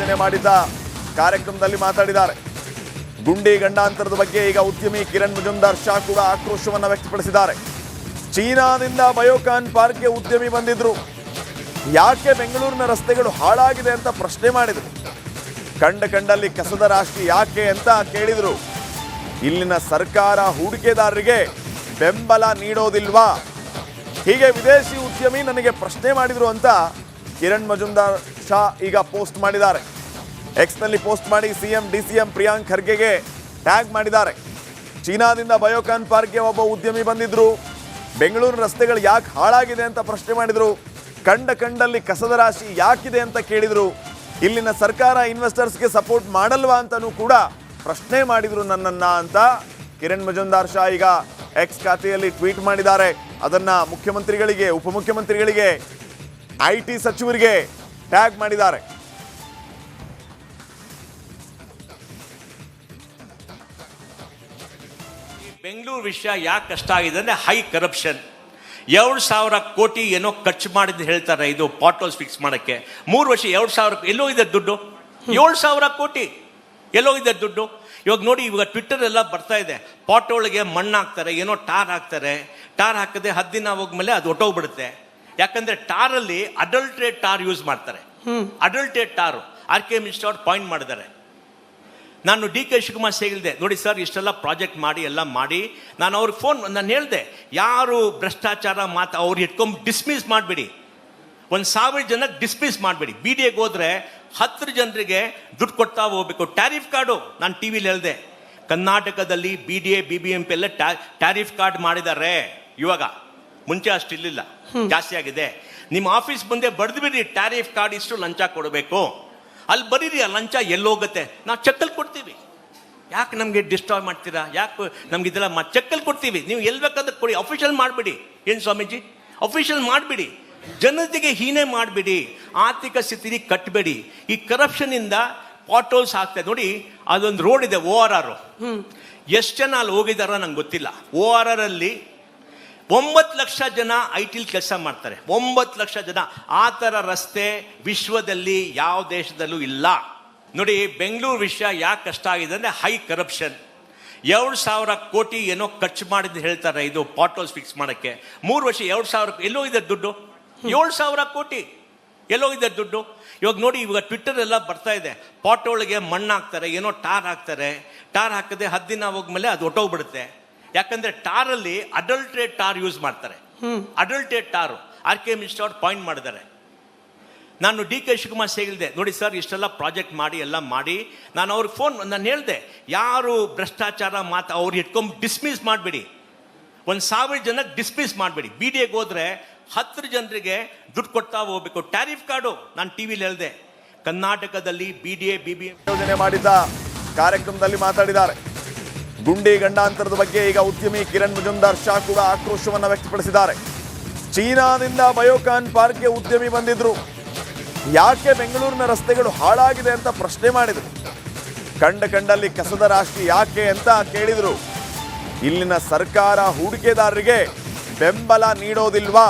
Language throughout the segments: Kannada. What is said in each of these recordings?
ಆಯೋಜನೆ ಮಾಡಿದ್ದ ಕಾರ್ಯಕ್ರಮದಲ್ಲಿ ಮಾತಾಡಿದ್ದಾರೆ. ಗುಂಡಿ ಗಂಡಾಂತರದ ಬಗ್ಗೆ ಈಗ ಉದ್ಯಮಿ ಕಿರಣ್ ಮಜುಮ್ದಾರ್ ಶಾ ಕೂಡ ಆಕ್ರೋಶವನ್ನು ವ್ಯಕ್ತಪಡಿಸಿದ್ದಾರೆ. ಚೀನಾದಿಂದ ಬಯೋಕಾನ್ ಪಾರ್ಕ್ಗೆ ಉದ್ಯಮಿ ಬಂದಿದ್ರು, ಯಾಕೆ ಬೆಂಗಳೂರಿನ ರಸ್ತೆಗಳು ಹಾಳಾಗಿದೆ ಅಂತ ಪ್ರಶ್ನೆ ಮಾಡಿದ್ರು. ಕಂಡಲ್ಲಿ ಕಸದ ರಾಶಿ ಯಾಕೆ ಅಂತ ಕೇಳಿದ್ರು. ಇಲ್ಲಿನ ಸರ್ಕಾರ ಹೂಡಿಕೆದಾರರಿಗೆ ಬೆಂಬಲ ನೀಡೋದಿಲ್ವಾ, ಹೀಗೆ ವಿದೇಶಿ ಉದ್ಯಮಿ ನನಗೆ ಪ್ರಶ್ನೆ ಮಾಡಿದ್ರು ಅಂತ ಕಿರಣ್ ಮಜುಮ್ದಾರ್ ಶಾ ಈಗ ಪೋಸ್ಟ್ ಮಾಡಿದ್ದಾರೆ. ಎಕ್ಸ್ನಲ್ಲಿ ಪೋಸ್ಟ್ ಮಾಡಿ ಸಿಎಂ ಡಿಸಿಎಂ ಪ್ರಿಯಾಂಕ್ ಖರ್ಗೆಗೆ ಟ್ಯಾಗ್ ಮಾಡಿದ್ದಾರೆ. ಚೀನಾದಿಂದ ಬಯೋಕಾನ್ ಪಾರ್ಕ್ಗೆ ಒಬ್ಬ ಉದ್ಯಮಿ ಬಂದಿದ್ರು, ಬೆಂಗಳೂರು ರಸ್ತೆಗಳು ಯಾಕೆ ಹಾಳಾಗಿದೆ ಅಂತ ಪ್ರಶ್ನೆ ಮಾಡಿದ್ರು. ಕಂಡಲ್ಲಿ ಕಸದ ರಾಶಿ ಯಾಕಿದೆ ಅಂತ ಕೇಳಿದ್ರು. ಇಲ್ಲಿನ ಸರ್ಕಾರ ಇನ್ವೆಸ್ಟರ್ಸ್ಗೆ ಸಪೋರ್ಟ್ ಮಾಡಲ್ವಾ ಅಂತಲೂ ಕೂಡ ಪ್ರಶ್ನೆ ಮಾಡಿದ್ರು ನನ್ನನ್ನ ಅಂತ ಕಿರಣ್ ಮಜುಮ್ದಾರ್ ಶಾ ಈಗ ಎಕ್ಸ್ ಖಾತೆಯಲ್ಲಿ ಟ್ವೀಟ್ ಮಾಡಿದ್ದಾರೆ. ಅದನ್ನ ಮುಖ್ಯಮಂತ್ರಿಗಳಿಗೆ, ಉಪಮುಖ್ಯಮಂತ್ರಿಗಳಿಗೆ, ಐಟಿ ಸಚಿವರಿಗೆ ಟ್ಯಾಗ್ ಮಾಡಿದ್ದಾರೆ. ಬೆಂಗಳೂರು ವಿಷಯ ಯಾಕೆ ಕಷ್ಟ ಆಗಿದೆ ಅಂದ್ರೆ ಹೈ ಕರಪ್ಷನ್. 2,000 ಕೋಟಿ ಏನೋ ಖರ್ಚು ಮಾಡಿದ್ದು ಹೇಳ್ತಾರೆ, ಇದು ಪಾಟ್ ಹೌಸ್ ಫಿಕ್ಸ್ ಮಾಡಕ್ಕೆ. 3 ವರ್ಷ 2,000 ಎಲ್ಲೋ ಇದೆ ದುಡ್ಡು. 7,000 ಕೋಟಿ ಎಲ್ಲೋ ಇದೆ ದುಡ್ಡು. ಇವಾಗ ನೋಡಿ, ಇವಾಗ ಟ್ವಿಟ್ಟರ್ ಎಲ್ಲ ಬರ್ತಾ ಇದೆ, ಪಾಟ್ ಒಳಗೆ ಮಣ್ಣು ಹಾಕ್ತಾರೆ, ಏನೋ ಟಾರ್ ಹಾಕ್ತಾರೆ. ಟಾರ್ ಹಾಕದೆ 10 ದಿನ ಹೋಗ್ಮೇಲೆ ಅದು ಹೊಟ್ಟೋಗ್ಬಿಡುತ್ತೆ. ಯಾಕಂದ್ರೆ ಟಾರಲ್ಲಿ ಅಡಲ್ಟ್ರೇಟ್ ಟಾರ್ ಯೂಸ್ ಮಾಡ್ತಾರೆ. ಅಡಲ್ಟ್ರೇಟ್ ಟಾರು RK ಮಿನಿಸ್ಟರ್ ಅವ್ರು ಪಾಯಿಂಟ್ ಮಾಡಿದ್ದಾರೆ. ನಾನು DK ಶಿವಕುಮಾರ್ ಹೇಳಿದೆ, ನೋಡಿ ಸರ್ ಇಷ್ಟೆಲ್ಲ ಪ್ರಾಜೆಕ್ಟ್ ಮಾಡಿ ಎಲ್ಲ ಮಾಡಿ, ನಾನು ಅವ್ರಿಗೆ ನಾನು ಹೇಳಿದೆ, ಯಾರು ಭ್ರಷ್ಟಾಚಾರ ಅವ್ರು ಇಟ್ಕೊಂಡು ಡಿಸ್ಮಿಸ್ ಮಾಡಬೇಡಿ, 1,000 ಜನಕ್ಕೆ ಡಿಸ್ಮಿಸ್ ಮಾಡಬೇಡಿ. BDAಗೆ ಹೋದ್ರೆ 10 ಜನರಿಗೆ ದುಡ್ಡು ಕೊಡ್ತಾ ಹೋಗ್ಬೇಕು. ಟ್ಯಾರಿಫ್ ಕಾರ್ಡು ನಾನು ಟಿವಿಲಿ ಹೇಳಿದೆ, ಕರ್ನಾಟಕದಲ್ಲಿ BDA BBMP ಎಲ್ಲ ಟ್ಯಾರಿಫ್ ಕಾರ್ಡ್ ಮಾಡಿದ್ದಾರೆ. ಇವಾಗ ಮುಂಚೆ ಅಷ್ಟಿರ್ಲಿಲ್ಲ, ಜಾಸ್ತಿ ಆಗಿದೆ. ನಿಮ್ಮ ಆಫೀಸ್ ಮುಂದೆ ಬರೆದು ಬಿಡಿ, ಟ್ಯಾರಿಫ್ ಕಾರ್ಡ್ ಇಷ್ಟು ಲಂಚ ಕೊಡಬೇಕು. ಅಲ್ಲಿ ಬರೀರಿ, ಆ ಲಂಚ ಎಲ್ಲೋಗುತ್ತೆ, ನಾವು ಚೆಕ್ಕಲ್ಲಿ ಕೊಡ್ತೀವಿ. ಯಾಕೆ ನಮಗೆ ಡಿಸ್ಟರ್ಬ್ ಮಾಡ್ತೀರಾ? ಯಾಕೆ ನಮ್ಗೆ ಇದೆಲ್ಲ ಚೆಕ್ಕಲ್ಲಿ ಕೊಡ್ತೀವಿ, ನೀವು ಎಲ್ಲಿ ಬೇಕಾದ್ರೆ ಕೊಡಿ. ಅಫಿಷಿಯಲ್ ಮಾಡಿಬಿಡಿ. ಏನು ಸ್ವಾಮೀಜಿ, ಅಫಿಷಿಯಲ್ ಮಾಡಿಬಿಡಿ, ಜನತೆಗೆ ಹೀನೆ ಮಾಡಿಬಿಡಿ, ಆರ್ಥಿಕ ಸ್ಥಿತಿ ಕಟ್ಟಬೇಡಿ. ಈ ಕರಪ್ಷನ್ ಇಂದ ಪಾಟ್ ಹೋಲ್ಸ್ ಆಗ್ತದೆ. ನೋಡಿ, ಅದೊಂದು ರೋಡ್ ಇದೆ ORR, ಎಷ್ಟು ಜನ ಅಲ್ಲಿ ಹೋಗಿದಾರ ನಂಗೆ ಗೊತ್ತಿಲ್ಲ. ORR ಅಲ್ಲಿ 9 ಲಕ್ಷ ಜನ IT ಕೆಲಸ ಮಾಡ್ತಾರೆ. 9 ಲಕ್ಷ ಜನ. ಆ ಥರ ರಸ್ತೆ ವಿಶ್ವದಲ್ಲಿ ಯಾವ ದೇಶದಲ್ಲೂ ಇಲ್ಲ. ನೋಡಿ, ಬೆಂಗಳೂರು ವಿಷಯ ಯಾಕೆ ಕಷ್ಟ ಆಗಿದೆ ಅಂದ್ರೆ ಹೈ ಕರಪ್ಷನ್. 2,000 ಕೋಟಿ ಏನೋ ಖರ್ಚು ಮಾಡಿದ್ದು ಹೇಳ್ತಾರೆ, ಇದು ಪಾಟ್ ಹೌಸ್ ಫಿಕ್ಸ್ ಮಾಡಕ್ಕೆ. 3 ವರ್ಷ 2,000 ಎಲ್ಲೋ ಇದೆ ದುಡ್ಡು. 7,000 ಕೋಟಿ ಎಲ್ಲೋ ಇದೆ ದುಡ್ಡು. ಇವಾಗ ನೋಡಿ, ಇವಾಗ ಟ್ವಿಟ್ಟರ್ ಎಲ್ಲ ಬರ್ತಾ ಇದೆ, ಪಾಟ್ ಒಳಗೆ ಮಣ್ಣು ಹಾಕ್ತಾರೆ, ಏನೋ ಟಾರ್ ಹಾಕ್ತಾರೆ. ಟಾರ್ ಹಾಕದೆ 10 ದಿನ ಹೋಗ್ಮೇಲೆ ಅದು ಹೊಟ್ಟೋಗ್ಬಿಡುತ್ತೆ. ಯಾಕಂದ್ರೆ ಟಾರಲ್ಲಿ ಅಡಲ್ಟ್ರೇಟ್ ಟಾರ್ ಯೂಸ್ ಮಾಡ್ತಾರೆ. ಅಡಲ್ಟ್ರೇಟ್ ಟಾರು RK ಮಿನಿಸ್ಟರ್ ಅವ್ರು ಪಾಯಿಂಟ್ ಮಾಡಿದ್ದಾರೆ. ನಾನು DK ಶಿವಕುಮಾರ್ ಹೇಳಿದೆ, ನೋಡಿ ಸರ್ ಇಷ್ಟೆಲ್ಲ ಪ್ರಾಜೆಕ್ಟ್ ಮಾಡಿ ಎಲ್ಲ ಮಾಡಿ, ನಾನು ಅವ್ರಿಗೆ ನಾನು ಹೇಳಿದೆ, ಯಾರು ಭ್ರಷ್ಟಾಚಾರ ಅವ್ರು ಇಟ್ಕೊಂಡು ಡಿಸ್ಮಿಸ್ ಮಾಡಬೇಡಿ, 1,000 ಜನಕ್ಕೆ ಡಿಸ್ಮಿಸ್ ಮಾಡಬೇಡಿ. BDAಗೆ ಹೋದ್ರೆ 10 ಜನರಿಗೆ ದುಡ್ಡು ಕೊಡ್ತಾ ಹೋಗ್ಬೇಕು. ಟ್ಯಾರಿಫ್ ಕಾರ್ಡು ನಾನು ಟಿವಿಲಿ ಹೇಳಿದೆ, ಕರ್ನಾಟಕದಲ್ಲಿ BDA BBMP ಆಯೋಜನೆ ಮಾಡಿದ್ದ ಕಾರ್ಯಕ್ರಮದಲ್ಲಿ ಮಾತಾಡಿದ್ದಾರೆ. ಗುಂಡಿ ಗಂಡಾಂತರದ ಬಗ್ಗೆ ಈಗ ಉದ್ಯಮಿ ಕಿರಣ್ ಮಜುಮ್ದಾರ್ ಶಾ ಕೂಡ ಆಕ್ರೋಶವನ್ನು ವ್ಯಕ್ತಪಡಿಸಿದ್ದಾರೆ. ಚೀನಾದಿಂದ ಬಯೋಕಾನ್ ಪಾರ್ಕ್ಗೆ ಉದ್ಯಮಿ ಬಂದಿದ್ರು, ಯಾಕೆ ಬೆಂಗಳೂರಿನ ರಸ್ತೆಗಳು ಹಾಳಾಗಿದೆ ಅಂತ ಪ್ರಶ್ನೆ ಮಾಡಿದ್ರು. ಕಂಡಲ್ಲಿ ಕಸದ ರಾಶಿ ಯಾಕೆ ಅಂತ ಕೇಳಿದ್ರು. ಇಲ್ಲಿನ ಸರ್ಕಾರ ಹೂಡಿಕೆದಾರರಿಗೆ ಬೆಂಬಲ ನೀಡೋದಿಲ್ವಾ,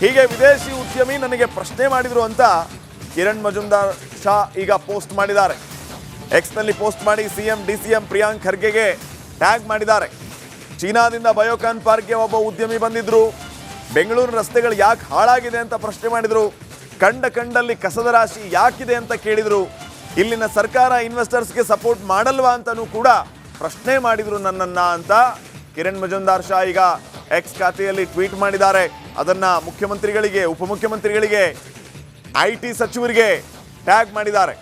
ಹೀಗೆ ವಿದೇಶಿ ಉದ್ಯಮಿ ನನಗೆ ಪ್ರಶ್ನೆ ಮಾಡಿದ್ರು ಅಂತ ಕಿರಣ್ ಮಜುಮ್ದಾರ್ ಶಾ ಈಗ ಪೋಸ್ಟ್ ಮಾಡಿದ್ದಾರೆ. ಎಕ್ಸ್ನಲ್ಲಿ ಪೋಸ್ಟ್ ಮಾಡಿ ಸಿಎಂ ಡಿಸಿಎಂ ಪ್ರಿಯಾಂಕ್ ಖರ್ಗೆಗೆ ಟ್ಯಾಗ್ ಮಾಡಿದ್ದಾರೆ. ಚೀನಾದಿಂದ ಬಯೋಕಾನ್ ಪಾರ್ಕ್ಗೆ ಒಬ್ಬ ಉದ್ಯಮಿ ಬಂದಿದ್ರು, ಬೆಂಗಳೂರು ರಸ್ತೆಗಳು ಯಾಕೆ ಹಾಳಾಗಿದೆ ಅಂತ ಪ್ರಶ್ನೆ ಮಾಡಿದ್ರು. ಕಂಡಲ್ಲಿ ಕಸದ ರಾಶಿ ಯಾಕಿದೆ ಅಂತ ಕೇಳಿದ್ರು. ಇಲ್ಲಿನ ಸರ್ಕಾರ ಇನ್ವೆಸ್ಟರ್ಸ್ಗೆ ಸಪೋರ್ಟ್ ಮಾಡಲ್ವಾ ಅಂತಲೂ ಕೂಡ ಪ್ರಶ್ನೆ ಮಾಡಿದ್ರು ನನ್ನನ್ನ ಅಂತ ಕಿರಣ್ ಮಜುಮ್ದಾರ್ ಶಾ ಈಗ ಎಕ್ಸ್ ಖಾತೆಯಲ್ಲಿ ಟ್ವೀಟ್ ಮಾಡಿದ್ದಾರೆ. ಅದನ್ನ ಮುಖ್ಯಮಂತ್ರಿಗಳಿಗೆ, ಉಪಮುಖ್ಯಮಂತ್ರಿಗಳಿಗೆ, ಐಟಿ ಸಚಿವರಿಗೆ ಟ್ಯಾಗ್ ಮಾಡಿದ್ದಾರೆ.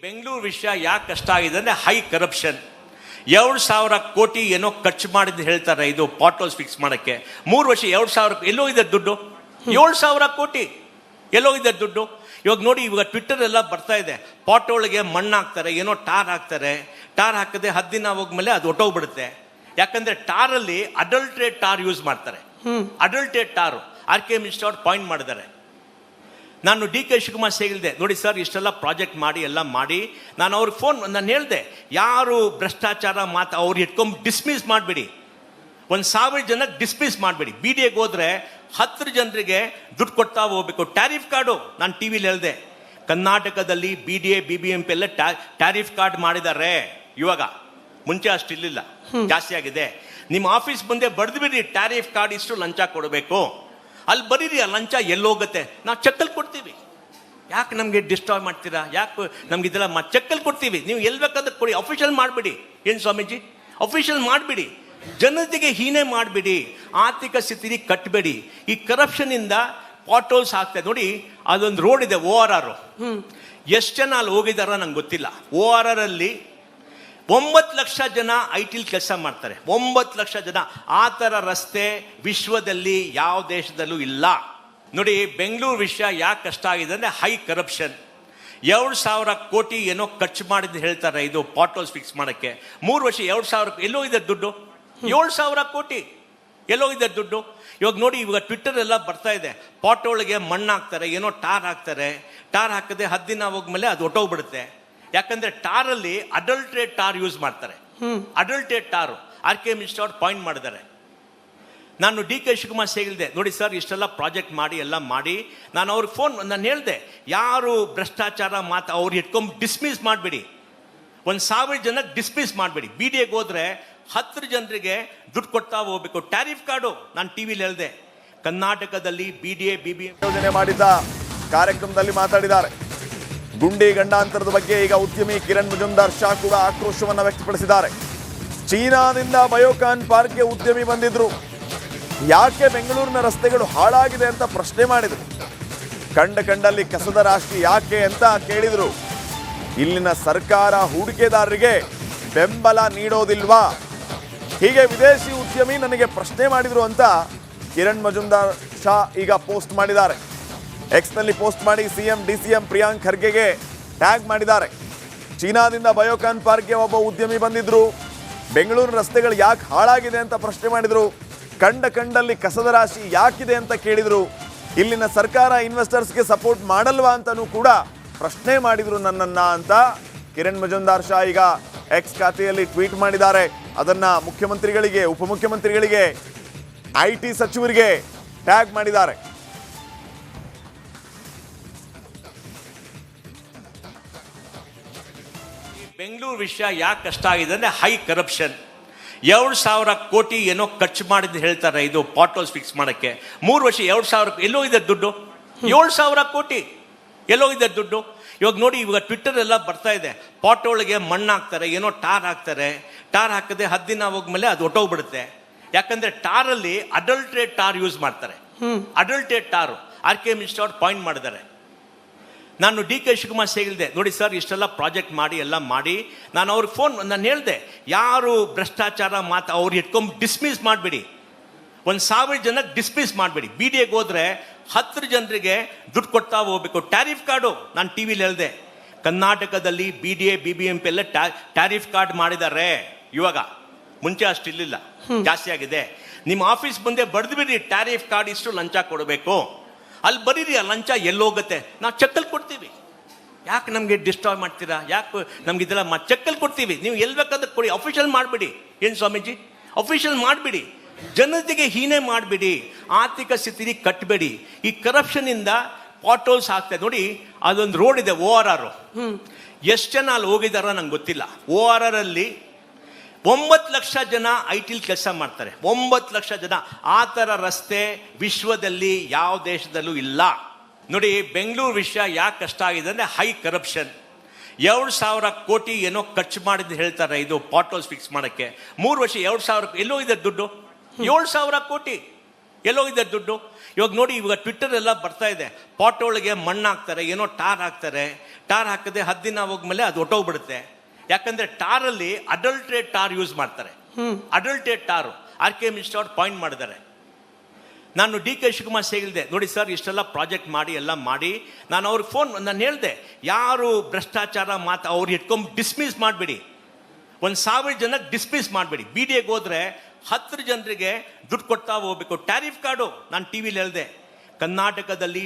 ಬೆಂಗಳೂರು ವಿಷಯ ಯಾಕೆ ಕಷ್ಟ ಆಗಿದೆ ಅಂದ್ರೆ ಹೈ ಕರಪ್ಷನ್. 2,000 ಕೋಟಿ ಏನೋ ಖರ್ಚು ಮಾಡಿದ್ದು ಹೇಳ್ತಾರೆ, ಇದು ಪಾಟ್ ಹೌಸ್ ಫಿಕ್ಸ್ ಮಾಡಕ್ಕೆ. 3 ವರ್ಷ 2,000 ಎಲ್ಲೋ ಇದೆ ದುಡ್ಡು. 7,000 ಕೋಟಿ ಎಲ್ಲೋ ಇದೆ ದುಡ್ಡು. ಇವಾಗ ನೋಡಿ, ಇವಾಗ ಟ್ವಿಟ್ಟರ್ ಎಲ್ಲ ಬರ್ತಾ ಇದೆ, ಪಾಟ್ ಒಳಗೆ ಮಣ್ಣು ಹಾಕ್ತಾರೆ, ಏನೋ ಟಾರ್ ಹಾಕ್ತಾರೆ. ಟಾರ್ ಹಾಕದೆ 10 ದಿನ ಹೋಗ್ಮೇಲೆ ಅದು ಹೊಟ್ಟೋಗ್ಬಿಡುತ್ತೆ. ಯಾಕಂದ್ರೆ ಟಾರಲ್ಲಿ ಅಡಲ್ಟ್ರೇಟ್ ಟಾರ್ ಯೂಸ್ ಮಾಡ್ತಾರೆ. ಅಡಲ್ಟ್ರೇಟ್ ಟಾರು RK ಮಿನಿಸ್ಟರ್ ಅವ್ರು ಪಾಯಿಂಟ್ ಮಾಡಿದ್ದಾರೆ. ನಾನು DK ಶಿವಕುಮಾರ್ ಹೇಳಿದೆ, ನೋಡಿ ಸರ್ ಇಷ್ಟೆಲ್ಲ ಪ್ರಾಜೆಕ್ಟ್ ಮಾಡಿ ಎಲ್ಲ ಮಾಡಿ, ನಾನು ಅವ್ರಿಗೆ ನಾನು ಹೇಳಿದೆ, ಯಾರು ಭ್ರಷ್ಟಾಚಾರ ಅವ್ರು ಇಟ್ಕೊಂಡು ಡಿಸ್ಮಿಸ್ ಮಾಡಬೇಡಿ, 1,000 ಜನಕ್ಕೆ ಡಿಸ್ಮಿಸ್ ಮಾಡಬೇಡಿ. ಬಿ ಡಿ ಎಗೆ ಹೋದ್ರೆ 10 ಜನರಿಗೆ ದುಡ್ಡು ಕೊಡ್ತಾ ಹೋಗ್ಬೇಕು. ಟ್ಯಾರಿಫ್ ಕಾರ್ಡು ನಾನು ಟಿವಿಲಿ ಹೇಳಿದೆ, ಕರ್ನಾಟಕದಲ್ಲಿ B D A B B M P ಎಲ್ಲ ಟ್ಯಾರಿಫ್ ಕಾರ್ಡ್ ಮಾಡಿದ್ದಾರೆ ಇವಾಗ. ಮುಂಚೆ ಅಷ್ಟಿರ್ಲಿಲ್ಲ, ಜಾಸ್ತಿ ಆಗಿದೆ. ನಿಮ್ಮ ಆಫೀಸ್ ಮುಂದೆ ಬರೆದು ಬಿಡಿ, ಟ್ಯಾರಿಫ್ ಕಾರ್ಡ್ ಇಷ್ಟು ಲಂಚ ಕೊಡಬೇಕು. ಅಲ್ಲಿ ಬರೀರಿ, ಆ ಲಂಚ ಎಲ್ಲೋಗುತ್ತೆ ನಾವು ಚೆಕ್ಕಲ್ಲಿ ಕೊಡ್ತೀವಿ. ಯಾಕೆ ನಮಗೆ ಡಿಸ್ಟರ್ಬ್ ಮಾಡ್ತೀರಾ? ಯಾಕೆ ನಮ್ಗೆ ಇದೆಲ್ಲ ಚೆಕ್ಕಲ್ಲಿ ಕೊಡ್ತೀವಿ, ನೀವು ಎಲ್ಲಿ ಬೇಕಾದ್ರೆ ಕೊಡಿ. ಅಫಿಷಿಯಲ್ ಮಾಡಿಬಿಡಿ. ಏನು ಸ್ವಾಮೀಜಿ, ಅಫಿಷಿಯಲ್ ಮಾಡಿಬಿಡಿ. ಜನತೆಗೆ ಹೀನೆ ಮಾಡಿಬಿಡಿ, ಆರ್ಥಿಕ ಸ್ಥಿತಿ ಕಟ್ಟಬೇಡಿ. ಈ ಕರಪ್ಷನ್ ಇಂದ ಪಾಟೋಲ್ಸ್ ಆಗ್ತದೆ ನೋಡಿ. ಅದೊಂದು ರೋಡ್ ಇದೆ ORR, ಎಷ್ಟು ಜನ ಅಲ್ಲಿ ಹೋಗಿದಾರ ನಂಗೆ ಗೊತ್ತಿಲ್ಲ. ORR ಅಲ್ಲಿ 9 ಲಕ್ಷ ಜನ IT ಕೆಲಸ ಮಾಡ್ತಾರೆ. 9 ಲಕ್ಷ ಜನ. ಆ ಥರ ರಸ್ತೆ ವಿಶ್ವದಲ್ಲಿ ಯಾವ ದೇಶದಲ್ಲೂ ಇಲ್ಲ ನೋಡಿ. ಬೆಂಗಳೂರು ವಿಷಯ ಯಾಕೆ ಕಷ್ಟ ಆಗಿದೆ ಅಂದ್ರೆ ಹೈ ಕರಪ್ಷನ್. 2,000 ಕೋಟಿ ಏನೋ ಖರ್ಚು ಮಾಡಿದ್ದು ಹೇಳ್ತಾರೆ, ಇದು ಪಾಟೋಲ್ಸ್ ಫಿಕ್ಸ್ ಮಾಡಕ್ಕೆ. 3 ವರ್ಷ 2,000 ಎಲ್ಲೋ ಇದೆ ದುಡ್ಡು. 7,000 ಕೋಟಿ ಎಲ್ಲೋ ಇದೆ ದುಡ್ಡು. ಇವಾಗ ನೋಡಿ, ಇವಾಗ ಟ್ವಿಟ್ಟರ್ ಎಲ್ಲ ಬರ್ತಾ ಇದೆ, ಪಾಟೋಳಿಗೆ ಮಣ್ಣು ಹಾಕ್ತಾರೆ, ಏನೋ ಟಾರ್ ಹಾಕ್ತಾರೆ. ಟಾರ್ ಹಾಕದೆ 10 ದಿನ ಹೋಗ್ಮೇಲೆ ಅದು ಹೊಟ್ಟೋಗ್ಬಿಡುತ್ತೆ. ಯಾಕಂದ್ರೆ ಟಾರಲ್ಲಿ ಅಡಲ್ಟ್ರೇಟ್ ಟಾರ್ ಯೂಸ್ ಮಾಡ್ತಾರೆ. ಅಡಲ್ಟ್ರೇಟ್ ಟಾರು RK ಮಿಶ್ರಾ ಅವ್ರು ಪಾಯಿಂಟ್ ಮಾಡಿದ್ದಾರೆ. ನಾನು DK ಶಿವಕುಮಾರ್ ಹೇಳಿದೆ, ನೋಡಿ ಸರ್ ಇಷ್ಟೆಲ್ಲ ಪ್ರಾಜೆಕ್ಟ್ ಮಾಡಿ ಎಲ್ಲ ಮಾಡಿ. ನಾನು ಅವ್ರಿಗೆ ನಾನು ಹೇಳಿದೆ, ಯಾರು ಭ್ರಷ್ಟಾಚಾರ ಅವ್ರು ಇಟ್ಕೊಂಡು ಡಿಸ್ಮಿಸ್ ಮಾಡಬೇಡಿ. 1,000 ಜನಕ್ಕೆ ಡಿಸ್ಮಿಸ್ ಮಾಡಬೇಡಿ. ಬಿ ಡಿ ಎಗೆ ಹೋದ್ರೆ 10 ಜನರಿಗೆ ದುಡ್ಡು ಕೊಡ್ತಾ ಹೋಗ್ಬೇಕು. ಟ್ಯಾರಿಫ್ ಕಾರ್ಡು ನಾನು ಟಿವಿಲಿ ಹೇಳಿದೆ, ಕರ್ನಾಟಕದಲ್ಲಿ BDA BBM ಯೋಜನೆ ಮಾಡಿದ್ದ ಕಾರ್ಯಕ್ರಮದಲ್ಲಿ ಮಾತಾಡಿದ್ದಾರೆ. ಗುಂಡಿ ಗಂಡಾಂತರದ ಬಗ್ಗೆ ಈಗ ಉದ್ಯಮಿ ಕಿರಣ್ ಮಜುಂದಾರ್ ಶಾ ಕೂಡ ಆಕ್ರೋಶವನ್ನು ವ್ಯಕ್ತಪಡಿಸಿದ್ದಾರೆ. ಚೀನಾದಿಂದ ಬಯೋಕಾನ್ ಪಾರ್ಕ್ಗೆ ಉದ್ಯಮಿ ಬಂದಿದ್ರು, ಯಾಕೆ ಬೆಂಗಳೂರಿನ ರಸ್ತೆಗಳು ಹಾಳಾಗಿದೆ ಅಂತ ಪ್ರಶ್ನೆ ಮಾಡಿದರು. ಕಂಡಲ್ಲಿ ಕಸದ ರಾಶಿ ಯಾಕೆ ಅಂತ ಕೇಳಿದರು. ಇಲ್ಲಿನ ಸರ್ಕಾರ ಹೂಡಿಕೆದಾರರಿಗೆ ಬೆಂಬಲ ನೀಡೋದಿಲ್ವಾ, ಹೀಗೆ ವಿದೇಶಿ ಉದ್ಯಮಿ ನನಗೆ ಪ್ರಶ್ನೆ ಮಾಡಿದ್ರು ಅಂತ ಕಿರಣ್ ಮಜುಂದಾರ್ ಶಾ ಈಗ ಪೋಸ್ಟ್ ಮಾಡಿದ್ದಾರೆ. ಎಕ್ಸ್ನಲ್ಲಿ ಪೋಸ್ಟ್ ಮಾಡಿ CM DCM ಪ್ರಿಯಾಂಕ್ ಖರ್ಗೆಗೆ ಟ್ಯಾಗ್ ಮಾಡಿದ್ದಾರೆ. ಚೀನಾದಿಂದ ಬಯೋಕಾನ್ ಪಾರ್ಕ್ಗೆ ಒಬ್ಬ ಉದ್ಯಮಿ ಬಂದಿದ್ರು, ಬೆಂಗಳೂರು ರಸ್ತೆಗಳು ಯಾಕೆ ಹಾಳಾಗಿದೆ ಅಂತ ಪ್ರಶ್ನೆ ಮಾಡಿದರು. ಕಂಡಲ್ಲಿ ಕಸದ ರಾಶಿ ಯಾಕಿದೆ ಅಂತ ಕೇಳಿದರು. ಇಲ್ಲಿನ ಸರ್ಕಾರ ಇನ್ವೆಸ್ಟರ್ಸ್ಗೆ ಸಪೋರ್ಟ್ ಮಾಡಲ್ವಾ ಅಂತಲೂ ಕೂಡ ಪ್ರಶ್ನೆ ಮಾಡಿದ್ರು ನನ್ನನ್ನ ಅಂತ ಕಿರಣ್ ಮಜುಂದಾರ್ ಶಾ ಈಗ ಎಕ್ಸ್ ಖಾತೆಯಲ್ಲಿ ಟ್ವೀಟ್ ಮಾಡಿದ್ದಾರೆ. ಅದನ್ನ ಮುಖ್ಯಮಂತ್ರಿಗಳಿಗೆ, ಉಪಮುಖ್ಯಮಂತ್ರಿಗಳಿಗೆ, IT ಸಚಿವರಿಗೆ ಟ್ಯಾಗ್ ಮಾಡಿದ್ದಾರೆ. ಬೆಂಗಳೂರು ವಿಷಯ ಯಾಕೆ ಕಷ್ಟ ಆಗಿದೆ ಅಂದ್ರೆ ಹೈ ಕರಪ್ಷನ್. 2,000 ಕೋಟಿ ಏನೋ ಖರ್ಚು ಮಾಡಿದ್ದು ಹೇಳ್ತಾರೆ, ಇದು ಪಾಟೋಲ್ಸ್ ಫಿಕ್ಸ್ ಮಾಡಕ್ಕೆ. 3 ವರ್ಷ 2,000 ಎಲ್ಲೋ ಇದೆ ದುಡ್ಡು. 7,000 ಕೋಟಿ ಎಲ್ಲೋ ಇದೆ ದುಡ್ಡು. ಇವಾಗ ನೋಡಿ, ಇವಾಗ ಟ್ವಿಟ್ಟರ್ ಎಲ್ಲ ಬರ್ತಾ ಇದೆ, ಪಾಟೋಳಿಗೆ ಮಣ್ಣು ಹಾಕ್ತಾರೆ, ಏನೋ ಟಾರ್ ಹಾಕ್ತಾರೆ. ಟಾರ್ ಹಾಕದೆ 10 ದಿನ ಹೋಗ್ಮೇಲೆ ಅದು ಹೊಟ್ಟೋಗ್ಬಿಡುತ್ತೆ. ಯಾಕಂದ್ರೆ ಟಾರಲ್ಲಿ ಅಡಲ್ಟ್ರೇಟ್ ಟಾರ್ ಯೂಸ್ ಮಾಡ್ತಾರೆ. ಅಡಲ್ಟ್ರೇಟ್ ಟಾರು RK ಮಿಶ್ರಾ ಅವ್ರು ಪಾಯಿಂಟ್ ಮಾಡಿದ್ದಾರೆ. ನಾನು DK ಶಿವಕುಮಾರ್ ಹೇಳಿದೆ, ನೋಡಿ ಸರ್ ಇಷ್ಟೆಲ್ಲ ಪ್ರಾಜೆಕ್ಟ್ ಮಾಡಿ ಎಲ್ಲ ಮಾಡಿ. ನಾನು ಅವ್ರಿಗೆ ನಾನು ಹೇಳಿದೆ, ಯಾರು ಭ್ರಷ್ಟಾಚಾರ ಅವ್ರು ಇಟ್ಕೊಂಡು ಡಿಸ್ಮಿಸ್ ಮಾಡಬೇಡಿ. 1,000 ಜನಕ್ಕೆ ಡಿಸ್ಮಿಸ್ ಮಾಡಬೇಡಿ. ಬಿ ಡಿ ಎಗೆ ಹೋದ್ರೆ 10 ಜನರಿಗೆ ದುಡ್ಡು ಕೊಡ್ತಾ ಹೋಗ್ಬೇಕು. ಟ್ಯಾರಿಫ್ ಕಾರ್ಡು ನಾನು ಟಿವಿಲಿ ಹೇಳಿದೆ, ಕರ್ನಾಟಕದಲ್ಲಿ BDA BBMP ಎಲ್ಲ ಟ್ಯಾರಿಫ್ ಕಾರ್ಡ್ ಮಾಡಿದ್ದಾರೆ ಇವಾಗ. ಮುಂಚೆ ಅಷ್ಟಿರ್ಲಿಲ್ಲ, ಜಾಸ್ತಿ ಆಗಿದೆ. ನಿಮ್ಮ ಆಫೀಸ್ ಮುಂದೆ ಬರೆದು ಬಿಡಿ, ಟ್ಯಾರಿಫ್ ಕಾರ್ಡ್ ಇಷ್ಟು ಲಂಚ ಕೊಡಬೇಕು. ಅಲ್ಲಿ ಬರೀರಿ, ಆ ಲಂಚ ಎಲ್ಲೋಗುತ್ತೆ ನಾವು ಚೆಕ್ಕಲ್ಲಿ ಕೊಡ್ತೀವಿ. ಯಾಕೆ ನಮಗೆ ಡಿಸ್ಟರ್ಬ್ ಮಾಡ್ತೀರಾ? ಯಾಕೆ ನಮ್ಗೆ ಇದೆಲ್ಲ ಚೆಕ್ಕಲ್ಲಿ ಕೊಡ್ತೀವಿ, ನೀವು ಎಲ್ಲಿ ಬೇಕಾದ್ರೆ ಕೊಡಿ. ಅಫಿಷಿಯಲ್ ಮಾಡಿಬಿಡಿ. ಏನು ಸ್ವಾಮೀಜಿ, ಅಫಿಷಿಯಲ್ ಮಾಡಿಬಿಡಿ. ಜನತೆಗೆ ಹೀನೆ ಮಾಡಿಬಿಡಿ, ಆರ್ಥಿಕ ಸ್ಥಿತಿ ಕಟ್ಟಬೇಡಿ. ಈ ಕರಪ್ಷನ್ ಇಂದ ಪಾಟೋಲ್ಸ್ ಆಗ್ತದೆ ನೋಡಿ. ಅದೊಂದು ರೋಡ್ ಇದೆ ORR, ಎಷ್ಟು ಜನ ಅಲ್ಲಿ ಹೋಗಿದಾರ ನಂಗೆ ಗೊತ್ತಿಲ್ಲ. ORR ಅಲ್ಲಿ 9 ಲಕ್ಷ ಜನ IT ಕೆಲಸ ಮಾಡ್ತಾರೆ. 9 ಲಕ್ಷ ಜನ. ಆ ಥರ ರಸ್ತೆ ವಿಶ್ವದಲ್ಲಿ ಯಾವ ದೇಶದಲ್ಲೂ ಇಲ್ಲ ನೋಡಿ. ಬೆಂಗಳೂರು ವಿಷಯ ಯಾಕೆ ಕಷ್ಟ ಆಗಿದೆ ಅಂದ್ರೆ ಹೈ ಕರಪ್ಷನ್. 2,000 ಕೋಟಿ ಏನೋ ಖರ್ಚು ಮಾಡಿದ್ದು ಹೇಳ್ತಾರೆ, ಇದು ಪಾಟೋಲ್ಸ್ ಫಿಕ್ಸ್ ಮಾಡಕ್ಕೆ. 3 ವರ್ಷ 2,000 ಎಲ್ಲೋ ಇದೆ ದುಡ್ಡು. 7,000 ಕೋಟಿ ಎಲ್ಲೋ ಇದೆ ದುಡ್ಡು. ಇವಾಗ ನೋಡಿ, ಇವಾಗ ಟ್ವಿಟ್ಟರ್ ಎಲ್ಲ ಬರ್ತಾ ಇದೆ, ಪಾಟೋಳಿಗೆ ಮಣ್ಣು ಹಾಕ್ತಾರೆ, ಏನೋ ಟಾರ್ ಹಾಕ್ತಾರೆ. ಟಾರ್ ಹಾಕದೆ 10 ದಿನ ಹೋಗ್ಮೇಲೆ ಅದು ಹೊಟ್ಟೋಗ್ಬಿಡುತ್ತೆ. ಯಾಕಂದ್ರೆ ಟಾರಲ್ಲಿ ಅಡಲ್ಟ್ರೇಟ್ ಟಾರ್ ಯೂಸ್ ಮಾಡ್ತಾರೆ. ಅಡಲ್ಟ್ರೇಟ್ ಟಾರು RK ಮಿಶ್ರಾ ಅವ್ರು ಪಾಯಿಂಟ್ ಮಾಡಿದ್ದಾರೆ. ನಾನು DK ಶಿವಕುಮಾರ್ ಹೇಳಿದೆ, ನೋಡಿ ಸರ್ ಇಷ್ಟೆಲ್ಲ ಪ್ರಾಜೆಕ್ಟ್ ಮಾಡಿ ಎಲ್ಲ ಮಾಡಿ. ನಾನು ಅವ್ರಿಗೆ ನಾನು ಹೇಳಿದೆ, ಯಾರು ಭ್ರಷ್ಟಾಚಾರ ಅವ್ರು ಇಟ್ಕೊಂಡು ಡಿಸ್ಮಿಸ್ ಮಾಡಬೇಡಿ. 1,000 ಜನಕ್ಕೆ ಡಿಸ್ಮಿಸ್ ಮಾಡಬೇಡಿ. ಬಿ ಡಿ ಎಗೆ ಹೋದ್ರೆ 10 ಜನರಿಗೆ ದುಡ್ಡು ಕೊಡ್ತಾ ಹೋಗ್ಬೇಕು. ಟ್ಯಾರಿಫ್ ಕಾರ್ಡು ನಾನು ಟಿವಿಲಿ ಹೇಳಿದೆ, ಕರ್ನಾಟಕದಲ್ಲಿ